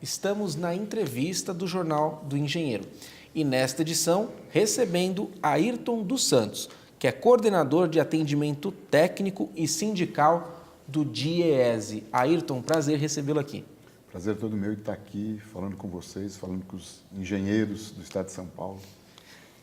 estamos na entrevista do Jornal do Engenheiro. E nesta edição, recebendo Ayrton dos Santos, que é coordenador de atendimento técnico e sindical do DIEESE. Ayrton, prazer recebê-lo aqui. Prazer todo meu de estar aqui falando com vocês, falando com os engenheiros do estado de São Paulo.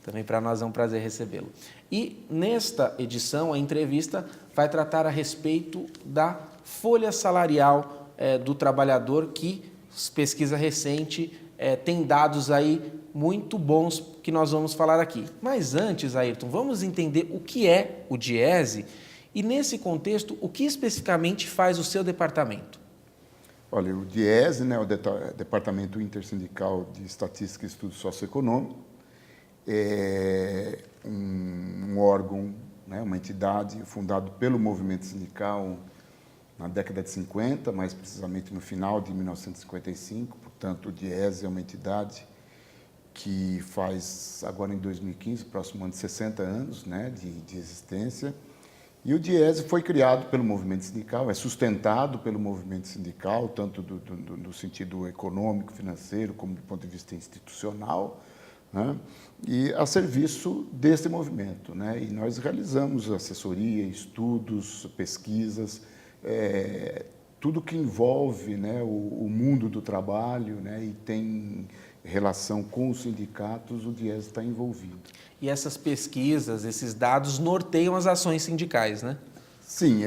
Também para nós é um prazer recebê-lo. E nesta edição, a entrevista vai tratar a respeito da folha salarial do trabalhador, que pesquisa recente tem dados aí muito bons que nós vamos falar aqui. Mas antes, Ayrton, vamos entender o que é o DIEESE e, nesse contexto, o que especificamente faz o seu departamento. Olha, o DIEESE, né, o Departamento Intersindical de Estatística e Estudo Socioeconômico, é um órgão, né, uma entidade fundado pelo movimento sindical na década de 50, mais precisamente no final de 1955. Portanto, o DIEESE é uma entidade que faz, agora em 2015, próximo ano de 60 anos, né, de existência. E o DIEESE foi criado pelo movimento sindical, é sustentado pelo movimento sindical, tanto no sentido econômico, financeiro, como do ponto de vista institucional, né, e a serviço desse movimento, né? E nós realizamos assessoria, estudos, pesquisas, tudo que envolve, né, o mundo do trabalho, né, e tem relação com os sindicatos, o DIEESE está envolvido. E essas pesquisas, esses dados norteiam as ações sindicais, né? Sim,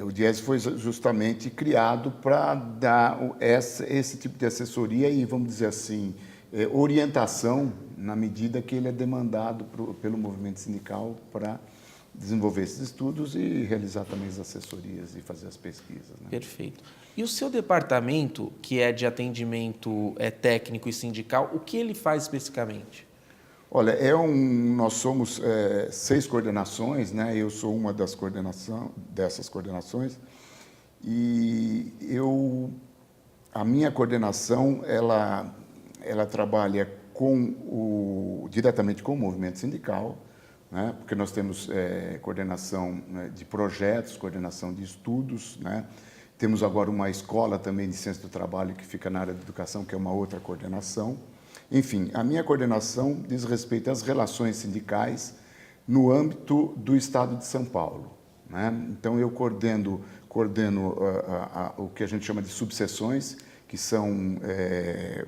o DIEESE foi justamente criado para dar esse tipo de assessoria e, vamos dizer assim, orientação na medida que ele é demandado pelo movimento sindical para desenvolver esses estudos e realizar também as assessorias e fazer as pesquisas, né? Perfeito. E o seu departamento, que é de atendimento técnico e sindical, o que ele faz especificamente? Olha, nós somos 6 coordenações, né? Eu sou uma dessas coordenações e a minha coordenação ela trabalha diretamente com o movimento sindical, né? Porque nós temos coordenação, né, de projetos, coordenação de estudos, né? Temos agora uma escola também de ciência do trabalho que fica na área de educação, que é uma outra coordenação. Enfim, a minha coordenação diz respeito às relações sindicais no âmbito do estado de São Paulo, né? Então, eu coordeno o que a gente chama de subseções, que são,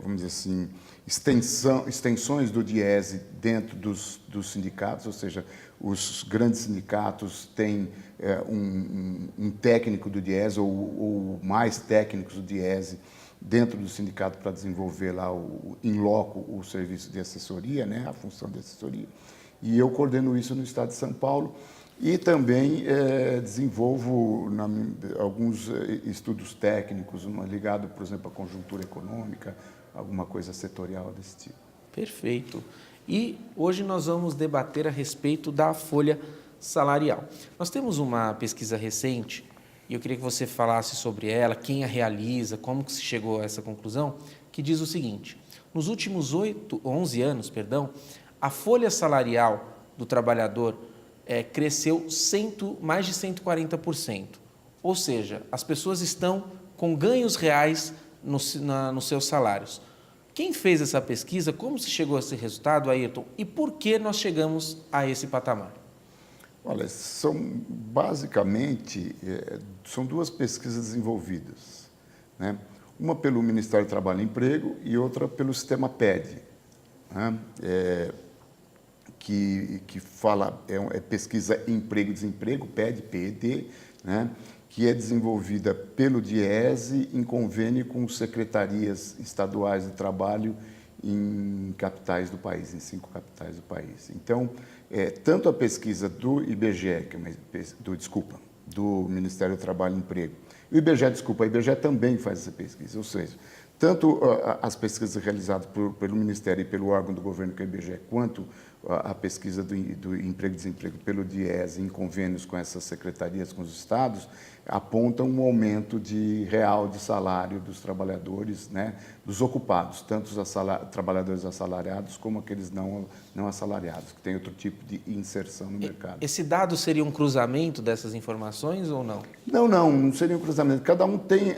vamos dizer assim, extensões do DIEESE dentro dos sindicatos, ou seja, os grandes sindicatos têm um técnico do DIEESE ou mais técnicos do DIEESE dentro do sindicato para desenvolver lá in loco o serviço de assessoria, né, a função de assessoria. E eu coordeno isso no estado de São Paulo e também desenvolvo alguns estudos técnicos, ligado, por exemplo, à conjuntura econômica, alguma coisa setorial desse tipo. Perfeito. E hoje nós vamos debater a respeito da folha salarial. Nós temos uma pesquisa recente e eu queria que você falasse sobre ela, quem a realiza, como que se chegou a essa conclusão, que diz o seguinte: nos últimos 11 anos, a folha salarial do trabalhador cresceu mais de 140%. Ou seja, as pessoas estão com ganhos reais nos seus salários. Quem fez essa pesquisa, como se chegou a esse resultado, Ayrton, e por que nós chegamos a esse patamar? Olha, basicamente, são 2 pesquisas desenvolvidas, né? Uma pelo Ministério do Trabalho e Emprego e outra pelo sistema PED, né? Que fala, pesquisa Emprego e Desemprego, PED, PED, né? Que é desenvolvida pelo DIEESE em convênio com secretarias estaduais de trabalho em capitais do país, em 5 capitais do país. Então, tanto a pesquisa do IBGE, do Ministério do Trabalho e Emprego, e o IBGE também faz essa pesquisa, ou seja, tanto as pesquisas realizadas pelo Ministério e pelo órgão do governo, que é o IBGE, quanto a pesquisa do Emprego e Desemprego pelo DIEESE em convênios com essas secretarias, com os estados, apontam um aumento real de salário dos trabalhadores, né, dos ocupados, tanto os trabalhadores assalariados como aqueles não assalariados, que têm outro tipo de inserção no mercado. Esse dado seria um cruzamento dessas informações ou não? Não seria um cruzamento. Cada um tem,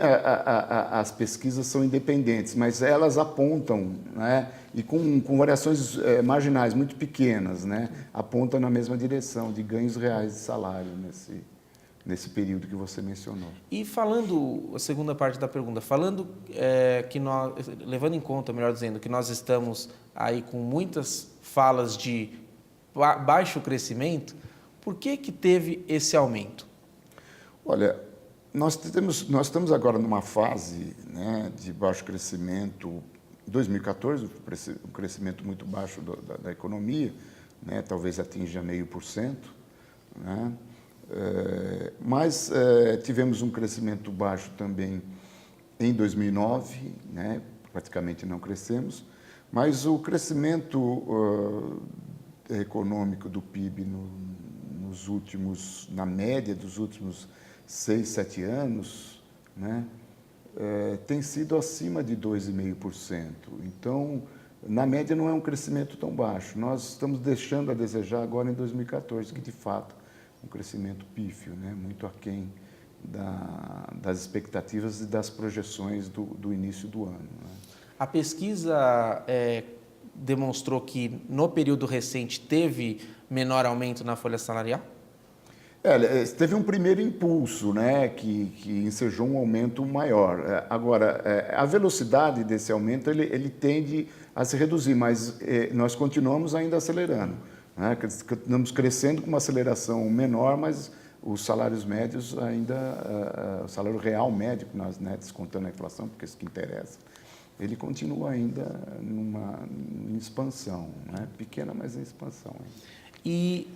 as pesquisas são independentes. independentes, mas elas apontam, né, e com variações marginais muito pequenas, né, apontam na mesma direção de ganhos reais de salário nesse período que você mencionou. E falando, a segunda parte da pergunta, falando que nós, levando em conta, melhor dizendo, que nós estamos aí com muitas falas de baixo crescimento, por que teve esse aumento? Olha, nós estamos agora numa fase, né, de baixo crescimento. Em 2014, um crescimento muito baixo da economia, né, talvez atinja 0,5%, né, mas tivemos um crescimento baixo também em 2009, né, praticamente não crescemos, mas o crescimento econômico do PIB na média dos últimos 6, 7 anos, né, tem sido acima de 2,5%. Então, na média, não é um crescimento tão baixo. Nós estamos deixando a desejar agora em 2014, que de fato é um crescimento pífio, né, muito aquém das expectativas e das projeções do início do ano, né. A pesquisa demonstrou que no período recente teve menor aumento na folha salarial? Teve um primeiro impulso, né, que ensejou um aumento maior. Agora, a velocidade desse aumento ele tende a se reduzir, mas nós continuamos ainda acelerando, né? Estamos crescendo com uma aceleração menor, mas os salários médios ainda, o salário real médio, nós, né, descontando a inflação, porque é isso que interessa, ele continua ainda em expansão, né? Pequena, mas em expansão ainda. E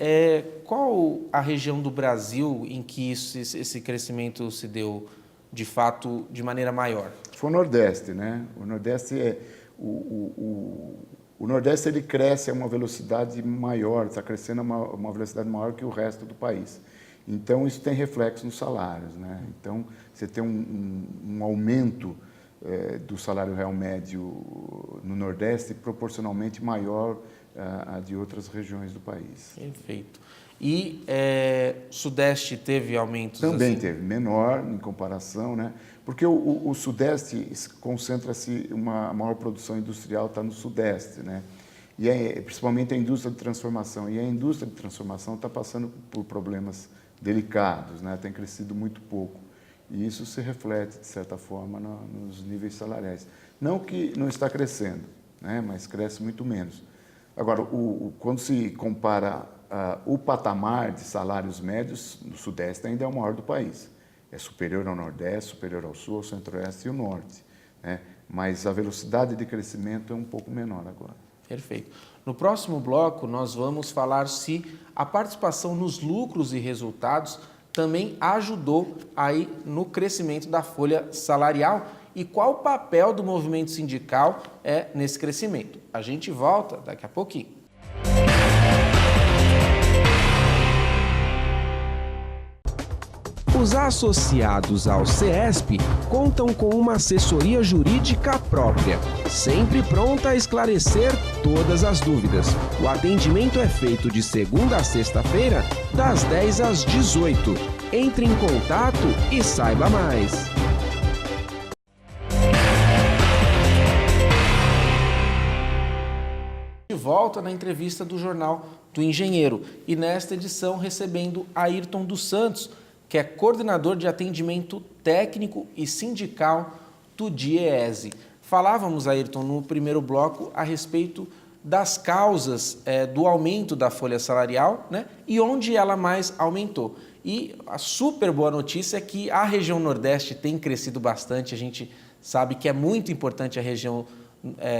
qual a região do Brasil em que esse crescimento se deu, de fato, de maneira maior? Foi o Nordeste, né? O Nordeste o Nordeste ele cresce a uma velocidade maior, está crescendo a uma velocidade maior que o resto do país. Então, isso tem reflexo nos salários, né? Então, você tem um aumento do salário real médio no Nordeste proporcionalmente maior a de outras regiões do país. Perfeito. E Sudeste teve aumentos? Também assim? teve, menor em comparação, né? Porque o Sudeste concentra-se, a maior produção industrial está no Sudeste, né? E principalmente a indústria de transformação. E a indústria de transformação está passando por problemas delicados, né? Tem crescido muito pouco. E isso se reflete, de certa forma, nos níveis salariais. Não que não está crescendo, né? Mas cresce muito menos. Agora, quando se compara o patamar de salários médios, no Sudeste ainda é o maior do país. É superior ao Nordeste, superior ao Sul, ao Centro-Oeste e ao Norte, né? Mas a velocidade de crescimento é um pouco menor agora. Perfeito. No próximo bloco, nós vamos falar se a participação nos lucros e resultados também ajudou aí no crescimento da folha salarial e qual o papel do movimento sindical nesse crescimento. A gente volta daqui a pouquinho. Os associados ao CESP contam com uma assessoria jurídica própria, sempre pronta a esclarecer todas as dúvidas. O atendimento é feito de segunda a sexta-feira, das 10 às 18. Entre em contato e saiba mais. De volta na entrevista do Jornal do Engenheiro e nesta edição recebendo Ayrton dos Santos, que é coordenador de atendimento técnico e sindical do DIEESE. Falávamos, Ayrton, no primeiro bloco a respeito das causas do aumento da folha salarial, né, e onde ela mais aumentou. E a super boa notícia é que a região Nordeste tem crescido bastante, a gente sabe que é muito importante a região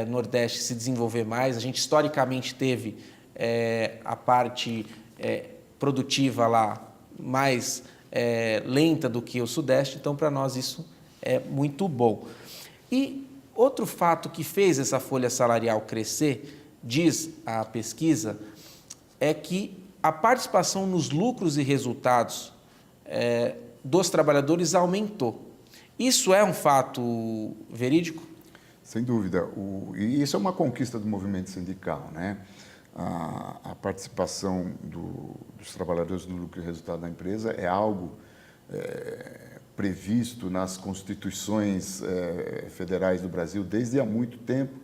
Nordeste se desenvolver mais. A gente historicamente teve a parte produtiva lá mais lenta do que o Sudeste, então para nós isso é muito bom. E outro fato que fez essa folha salarial crescer, diz a pesquisa, é que a participação nos lucros e resultados dos trabalhadores aumentou. Isso é um fato verídico? Sem dúvida. E isso é uma conquista do movimento sindical, né? A participação dos trabalhadores no lucro e resultado da empresa é algo previsto nas constituições federais do Brasil desde há muito tempo,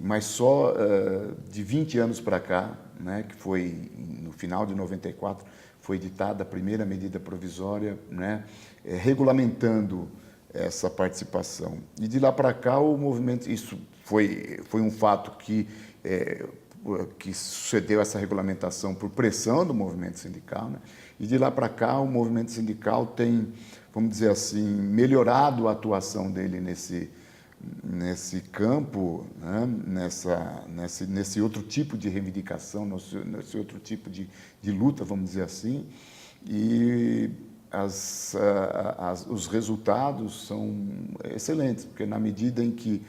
mas só de 20 anos para cá, né, que foi no final de 94, foi editada a primeira medida provisória, né, regulamentando essa participação. E de lá para cá o movimento, isso foi um fato que sucedeu essa regulamentação por pressão do movimento sindical, né? E de lá para cá o movimento sindical tem, vamos dizer assim, melhorado a atuação dele nesse campo, né? nesse outro tipo de reivindicação, nesse outro tipo de luta, vamos dizer assim, e os resultados são excelentes, porque na medida em que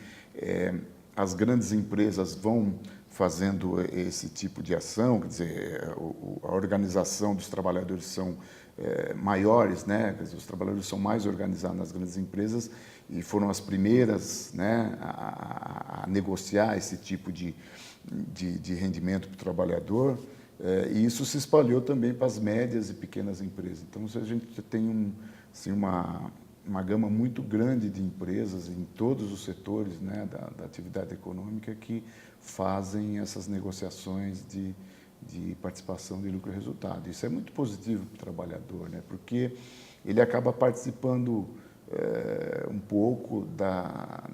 as grandes empresas vão fazendo esse tipo de ação, quer dizer, a organização dos trabalhadores são maiores, né? Quer dizer, os trabalhadores são mais organizados nas grandes empresas e foram as primeiras, né, a negociar esse tipo de rendimento para o trabalhador, e isso se espalhou também para as médias e pequenas empresas. Então, a gente tem uma gama muito grande de empresas em todos os setores, né, da atividade econômica que fazem essas negociações de participação de lucro e resultado. Isso é muito positivo para o trabalhador, né, porque ele acaba participando um pouco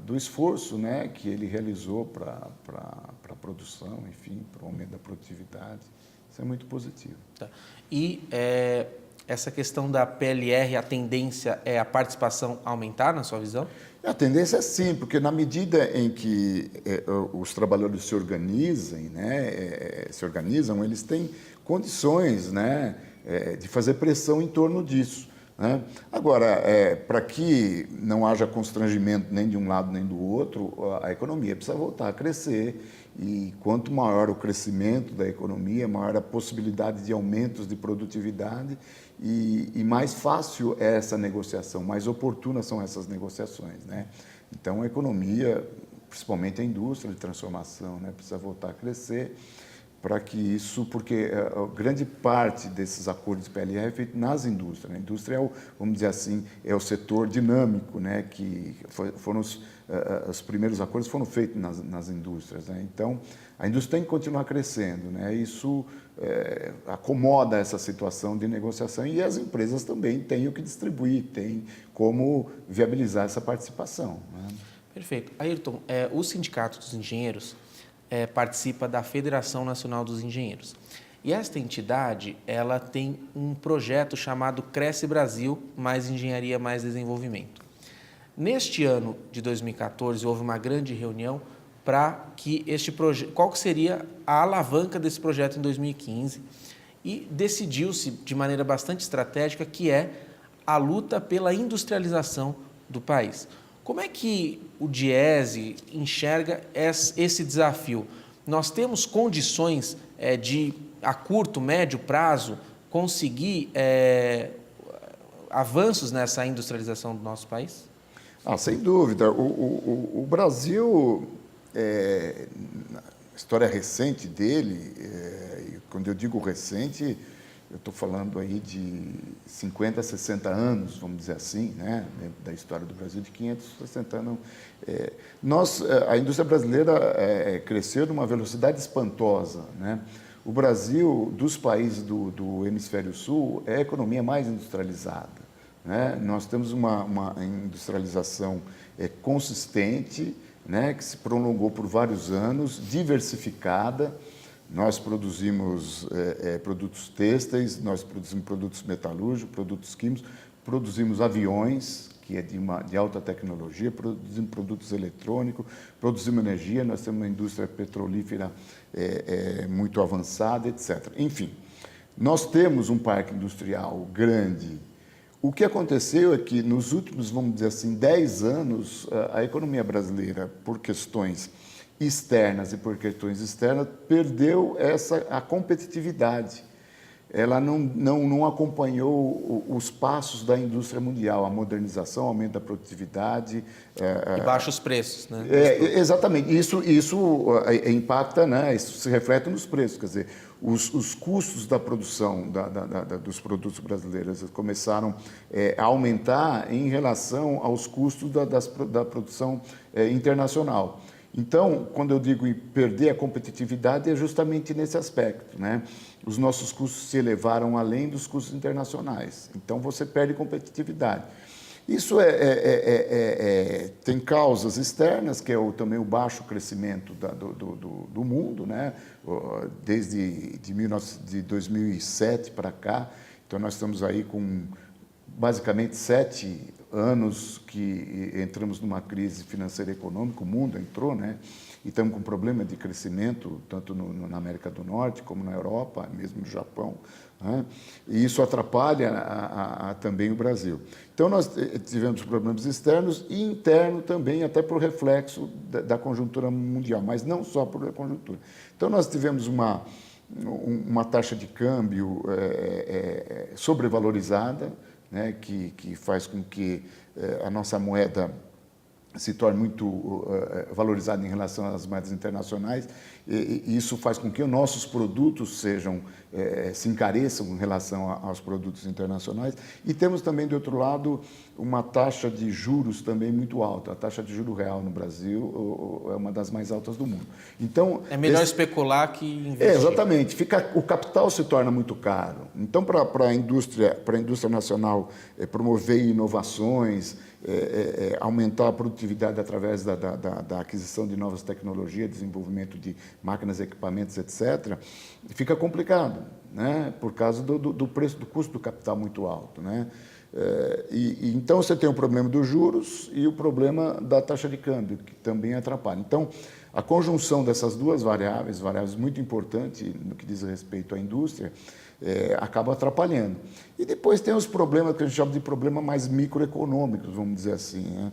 do esforço, né, que ele realizou para a produção, enfim, para o aumento da produtividade. Isso é muito positivo. Tá. E essa questão da PLR, a tendência é a participação aumentar, na sua visão? A tendência é sim, porque na medida em que os trabalhadores se organizam, eles têm condições, né, de fazer pressão em torno disso, né? Agora, para que não haja constrangimento nem de um lado nem do outro, a economia precisa voltar a crescer, e quanto maior o crescimento da economia, maior a possibilidade de aumentos de produtividade e mais fácil é essa negociação, mais oportunas são essas negociações, né? Então, a economia, principalmente a indústria de transformação, né, precisa voltar a crescer para que isso, porque a grande parte desses acordos de PLR é feito nas indústrias, né? A indústria vamos dizer assim, é o setor dinâmico, né, que foram os primeiros acordos foram feitos nas indústrias, né? Então, a indústria tem que continuar crescendo, né? Isso acomoda essa situação de negociação e as empresas também têm o que distribuir, têm como viabilizar essa participação, né? Perfeito. Ayrton, o Sindicato dos Engenheiros participa da Federação Nacional dos Engenheiros. E esta entidade, ela tem um projeto chamado Cresce Brasil, mais Engenharia, mais Desenvolvimento. Neste ano de 2014, houve uma grande reunião para que este projeto, qual que seria a alavanca desse projeto em 2015, e decidiu-se de maneira bastante estratégica que é a luta pela industrialização do país. Como é que o Diese enxerga esse desafio? Nós temos condições de, a curto, médio prazo, conseguir avanços nessa industrialização do nosso país? Sem dúvida. O Brasil, na história recente dele, e quando eu digo recente, eu estou falando aí de 50, 60 anos, vamos dizer assim, né, da história do Brasil, de 560 anos. A indústria brasileira cresceu numa velocidade espantosa, né? O Brasil, dos países do hemisfério sul, é a economia mais industrializada, né? Nós temos uma industrialização consistente, né, que se prolongou por vários anos, diversificada. Nós produzimos produtos têxteis, nós produzimos produtos metalúrgicos, produtos químicos, produzimos aviões, que é de alta tecnologia, produzimos produtos eletrônicos, produzimos energia, nós temos uma indústria petrolífera muito avançada, etc. Enfim, nós temos um parque industrial grande. O que aconteceu é que nos últimos, vamos dizer assim, 10 anos, a economia brasileira, por questões externas e por questões externas, perdeu a competitividade. ela não acompanhou os passos da indústria mundial, a modernização, aumento da produtividade. E baixos preços, né? Exatamente. Isso impacta, né? Isso se reflete nos preços. Quer dizer, os custos da produção dos produtos brasileiros começaram a aumentar em relação aos custos da produção internacional. Então, quando eu digo em perder a competitividade, é justamente nesse aspecto, né? Os nossos custos se elevaram além dos custos internacionais. Então, você perde competitividade. Isso tem causas externas, que é também o baixo crescimento do mundo, né? Desde de 2007 para cá. Então, nós estamos aí com basicamente 7 anos que entramos numa crise financeira e econômica, o mundo entrou, né? E estamos com problema de crescimento, tanto na América do Norte como na Europa, mesmo no Japão, né? E isso atrapalha também o Brasil. Então, nós tivemos problemas externos e interno também, até por reflexo da conjuntura mundial, mas não só por conjuntura. Então, nós tivemos uma taxa de câmbio sobrevalorizada, né, que faz com que a nossa moeda se torne muito valorizada em relação às moedas internacionais, e isso faz com que os nossos produtos se encareçam em relação aos produtos internacionais. E temos também, do outro lado, uma taxa de juros também muito alta. A taxa de juro real no Brasil é uma das mais altas do mundo. Então, é melhor especular que investir. Exatamente. O capital se torna muito caro. Então, para a indústria nacional promover inovações, aumentar a produtividade através da aquisição de novas tecnologias, desenvolvimento de máquinas, equipamentos, etc., fica complicado, né? Por causa do preço, do custo do capital muito alto, né? Então, você tem o problema dos juros e o problema da taxa de câmbio, que também atrapalha. Então, a conjunção dessas duas variáveis muito importantes no que diz respeito à indústria, acaba atrapalhando. E depois tem os problemas que a gente chama de problemas mais microeconômicos, vamos dizer assim, né?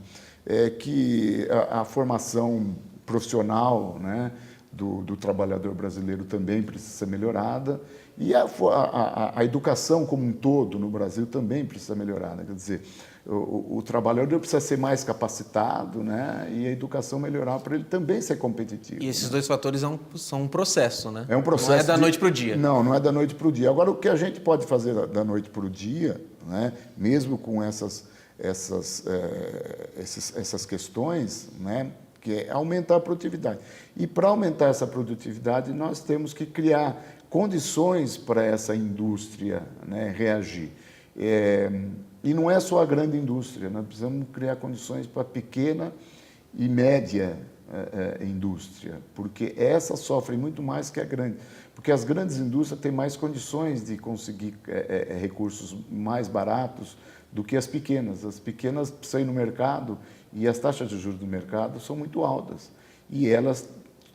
Que a formação profissional, né, do trabalhador brasileiro também precisa ser melhorada, e a educação como um todo no Brasil também precisa ser melhorada. Quer dizer, o trabalhador precisa ser mais capacitado, né, e a educação melhorar para ele também ser competitivo. E esses dois fatores são um processo, né? É um processo. Não é da noite para o dia. Não é da noite para o dia. Agora, o que a gente pode fazer da noite para o dia, né, mesmo com essas questões, né, que é aumentar a produtividade. E para aumentar essa produtividade, nós temos que criar condições para essa indústria, né, reagir. E não é só a grande indústria, nós precisamos criar condições para a pequena e média indústria, porque essa sofre muito mais que a grande. Porque as grandes indústrias têm mais condições de conseguir recursos mais baratos do que as pequenas. As pequenas precisam ir no mercado e as taxas de juros do mercado são muito altas. E elas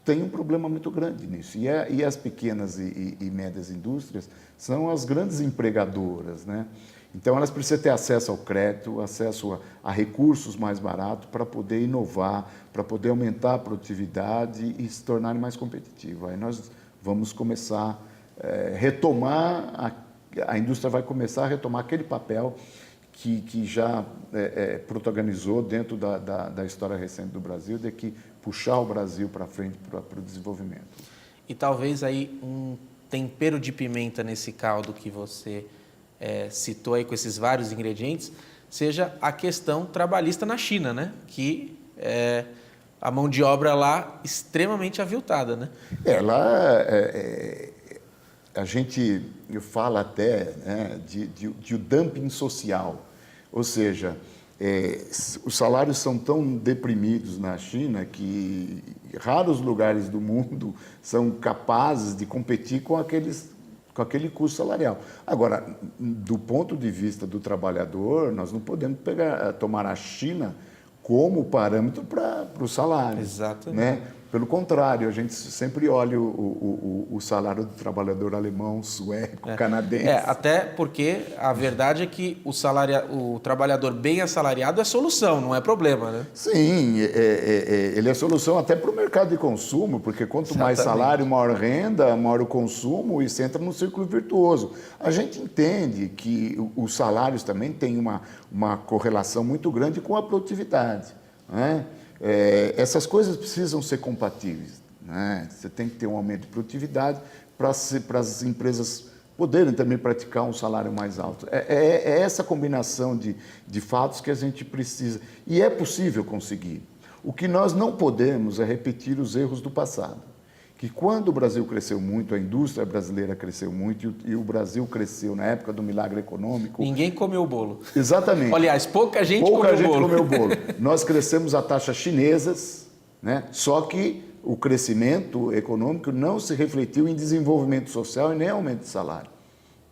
têm um problema muito grande nisso. E as pequenas e médias indústrias são as grandes empregadoras, né? Então, elas precisam ter acesso ao crédito, acesso a recursos mais baratos para poder inovar, para poder aumentar a produtividade e se tornarem mais competitivas. Aí nós vamos começar a retomar, a indústria vai começar a retomar aquele papel que já protagonizou dentro da história recente do Brasil, de que puxar o Brasil para frente para o desenvolvimento. E talvez aí um tempero de pimenta nesse caldo que você citou aí com esses vários ingredientes, seja a questão trabalhista na China, né? Que a mão de obra lá extremamente aviltada, né? A gente fala até, né, de dumping social, ou seja, os salários são tão deprimidos na China que raros lugares do mundo são capazes de competir com aquele custo salarial. Agora, do ponto de vista do trabalhador, nós não podemos tomar a China como parâmetro para o salário. Exatamente. Né? Pelo contrário, a gente sempre olha o salário do trabalhador alemão, sueco, canadense. Até porque a verdade é que o trabalhador bem assalariado é solução, não é problema, né? Sim, ele é solução até para o mercado de consumo, porque quanto mais salário, maior renda, maior o consumo, e isso entra num círculo virtuoso. A gente entende que os salários também têm uma correlação muito grande com a produtividade, né? Essas coisas precisam ser compatíveis, né? Você tem que ter um aumento de produtividade para as empresas poderem também praticar um salário mais alto. É essa combinação de fatos que a gente precisa. E é possível conseguir. O que nós não podemos é repetir os erros do passado. Que quando o Brasil cresceu muito, a indústria brasileira cresceu muito e o Brasil cresceu na época do milagre econômico. Ninguém comeu o bolo. Exatamente. Aliás, pouca gente comeu o bolo. Nós crescemos a taxas chinesas, né? Só que o crescimento econômico não se refletiu em desenvolvimento social e nem aumento de salário,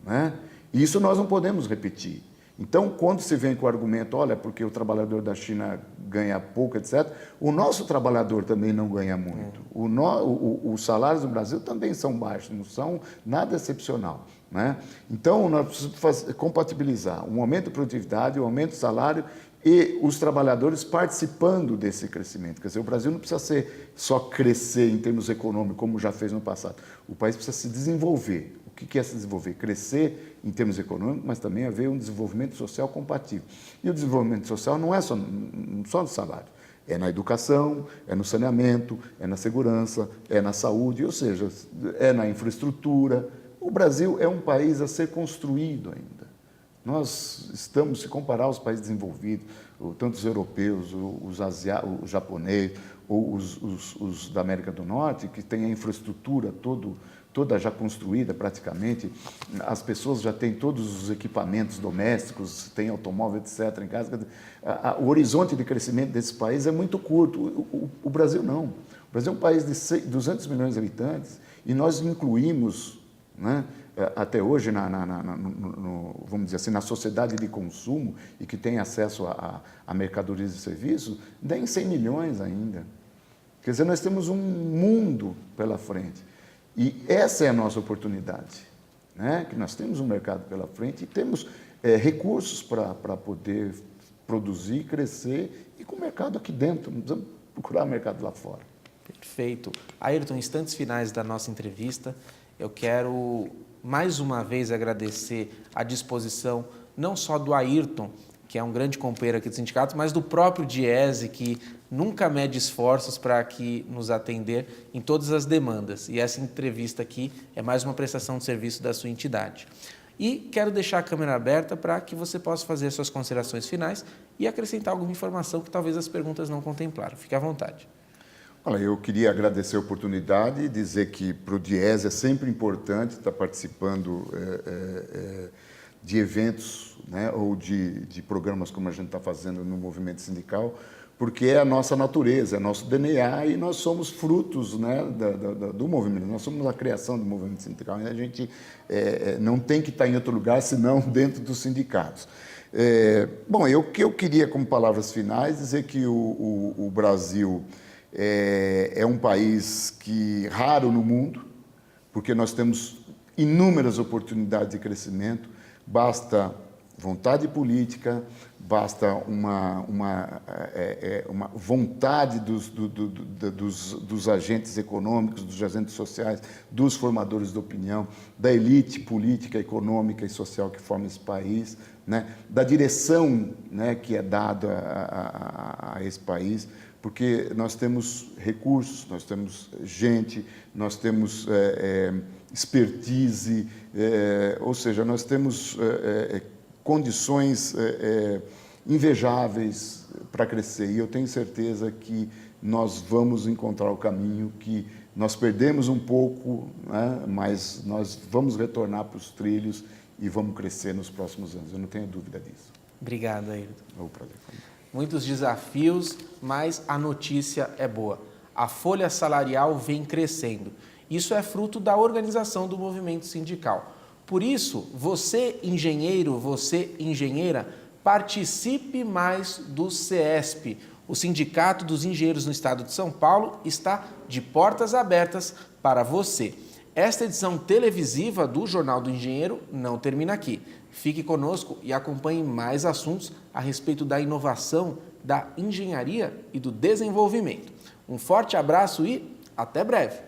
né? Isso nós não podemos repetir. Então, quando se vem com o argumento, olha, porque o trabalhador da China ganha pouco, etc., o nosso trabalhador também não ganha muito. Os salários do Brasil também são baixos, não são nada excepcional, né? Então, nós precisamos compatibilizar um aumento de produtividade, um aumento de salário e os trabalhadores participando desse crescimento. Quer dizer, o Brasil não precisa só crescer em termos econômicos, como já fez no passado. O país precisa se desenvolver. O que é se desenvolver? Crescer em termos econômicos, mas também haver um desenvolvimento social compatível. E o desenvolvimento social não é só no salário. É na educação, é no saneamento, é na segurança, é na saúde, ou seja, é na infraestrutura. O Brasil é um país a ser construído ainda. Nós estamos, se comparar aos países desenvolvidos, tanto os europeus, os japoneses, ou os da América do Norte, que têm a infraestrutura toda já construída praticamente, as pessoas já têm todos os equipamentos domésticos, têm automóvel, etc. em casa. O horizonte de crescimento desse país é muito curto. O Brasil não. O Brasil é um país de 200 milhões de habitantes e nós incluímos, né, até hoje, vamos dizer assim, na sociedade de consumo e que tem acesso a mercadorias e serviços, nem 100 milhões ainda. Quer dizer, nós temos um mundo pela frente. E essa é a nossa oportunidade, né? Que nós temos um mercado pela frente e temos recursos para poder produzir, crescer e com o mercado aqui dentro, não precisamos procurar o mercado lá fora. Perfeito. Ayrton, instantes finais da nossa entrevista, eu quero mais uma vez agradecer a disposição não só do Ayrton, que é um grande companheiro aqui do sindicato, mas do próprio Diese, que nunca mede esforços para aqui nos atender em todas as demandas. E essa entrevista aqui é mais uma prestação de serviço da sua entidade. E quero deixar a câmera aberta para que você possa fazer suas considerações finais e acrescentar alguma informação que talvez as perguntas não contemplaram. Fique à vontade. Olha, eu queria agradecer a oportunidade e dizer que para o Diese é sempre importante estar participando de eventos, né, ou de programas como a gente está fazendo no movimento sindical, porque é a nossa natureza, é nosso DNA e nós somos frutos, né, do movimento, nós somos a criação do movimento sindical e a gente não tem que estar em outro lugar senão dentro dos sindicatos. Bom, eu queria, como palavras finais, dizer que o Brasil é um país raro no mundo, porque nós temos inúmeras oportunidades de crescimento, basta vontade política, basta uma vontade dos agentes econômicos, dos agentes sociais, dos formadores de opinião, da elite política, econômica e social que forma esse país, né, da direção, né, que é dada a esse país, porque nós temos recursos, nós temos gente, nós temos expertise, ou seja, nós temos condições invejáveis para crescer. E eu tenho certeza que nós vamos encontrar o caminho, que nós perdemos um pouco, né, mas nós vamos retornar para os trilhos e vamos crescer nos próximos anos. Eu não tenho dúvida disso. Obrigado, Ayrton. É um prazer. Muitos desafios, mas a notícia é boa. A folha salarial vem crescendo. Isso é fruto da organização do movimento sindical. Por isso, você, engenheiro, você, engenheira, participe mais do CESP, O Sindicato dos Engenheiros no Estado de São Paulo está de portas abertas para você. Esta edição televisiva do Jornal do Engenheiro não termina aqui. Fique conosco e acompanhe mais assuntos a respeito da inovação, da engenharia e do desenvolvimento. Um forte abraço e até breve!